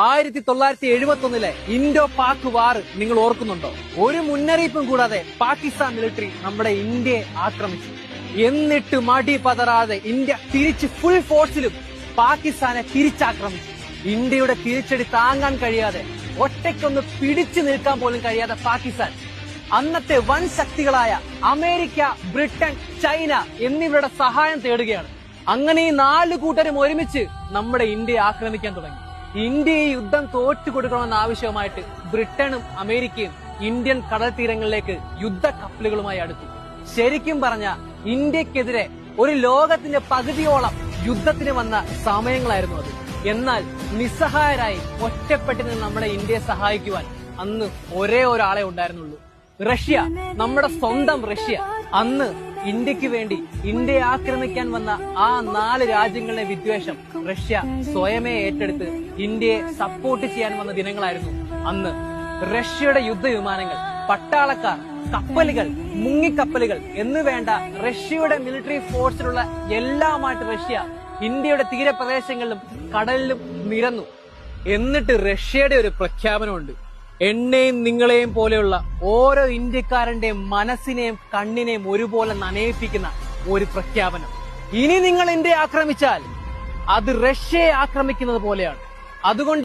1971 Indo Pak വാർ നിങ്ങൾ ഓർക്കുന്നുണ്ടോ? ഒരു മുന്നറിയിപ്പും കൂടാതെ പാകിസ്ഥാൻ മിലിറ്ററി നമ്മുടെ ഇന്ത്യയെ ആക്രമിച്ചു. എന്നിട്ട് മടി പതറാതെ ഇന്ത്യ തിരിച്ച് ഫുൾ ഫോഴ്സിലും പാകിസ്ഥാനെ തിരിച്ചാക്രമിച്ചു. ഇന്ത്യയുടെ തിരിച്ചടി താങ്ങാൻ കഴിയാതെ ഒറ്റയ്ക്കൊന്ന് പിടിച്ചു നിൽക്കാൻ പോലും കഴിയാതെ പാകിസ്ഥാൻ അന്നത്തെ വൻ ശക്തികളായ അമേരിക്ക, ബ്രിട്ടൻ, ചൈന എന്നിവരുടെ സഹായം തേടുകയാണ്. അങ്ങനെ ഈ 4 കൂട്ടരും ഒരുമിച്ച് നമ്മുടെ ഇന്ത്യയെ ആക്രമിക്കാൻ തുടങ്ങി. ഇന്ത്യയെ യുദ്ധം തോറ്റുകൊടുക്കണമെന്ന ആവശ്യമായിട്ട് ബ്രിട്ടനും അമേരിക്കയും ഇന്ത്യൻ കടൽ തീരങ്ങളിലേക്ക് യുദ്ധ കപ്പലുകളുമായി അടുത്തു. ശരിക്കും പറഞ്ഞ ഇന്ത്യക്കെതിരെ ഒരു ലോകത്തിന്റെ പകുതിയോളം യുദ്ധത്തിന് വന്ന സമയങ്ങളായിരുന്നു അത്. എന്നാൽ നിസ്സഹായരായി ഒറ്റപ്പെട്ട് നിന്ന് നമ്മുടെ ഇന്ത്യയെ സഹായിക്കുവാൻ അന്ന് ഒരേ ഒരാളെ ഉണ്ടായിരുന്നുള്ളൂ, റഷ്യ. നമ്മുടെ സ്വന്തം റഷ്യ. അന്ന് ഇന്ത്യക്ക് വേണ്ടി ഇന്ത്യയെ ആക്രമിക്കാൻ വന്ന ആ 4 രാജ്യങ്ങളുടെ വിദ്വേഷം റഷ്യ സ്വയമേ ഏറ്റെടുത്ത് ഇന്ത്യയെ സപ്പോർട്ട് ചെയ്യാൻ വന്ന ദിനങ്ങളായിരുന്നു അന്ന്. റഷ്യയുടെ യുദ്ധവിമാനങ്ങൾ, പട്ടാളക്കാർ, കപ്പലുകൾ, മുങ്ങിക്കപ്പലുകൾ എന്ന് വേണ്ട റഷ്യയുടെ മിലിറ്ററി ഫോഴ്സിലുള്ള എല്ലാമായിട്ട് റഷ്യ ഇന്ത്യയുടെ തീരപ്രദേശങ്ങളിലും കടലിലും നിരന്നു. എന്നിട്ട് റഷ്യയുടെ ഒരു പ്രഖ്യാപനമുണ്ട്. എന്നെയും നിങ്ങളെയും പോലെയുള്ള ഓരോ ഇന്ത്യക്കാരന്റെയും മനസ്സിനെയും കണ്ണിനെയും ഒരുപോലെ നനയിപ്പിക്കുന്ന ഒരു പ്രഖ്യാപനം. ഇനി നിങ്ങൾ ഇന്ത്യയെ ആക്രമിച്ചാൽ അത് റഷ്യയെ ആക്രമിക്കുന്നത് പോലെയാണ്. അതുകൊണ്ട്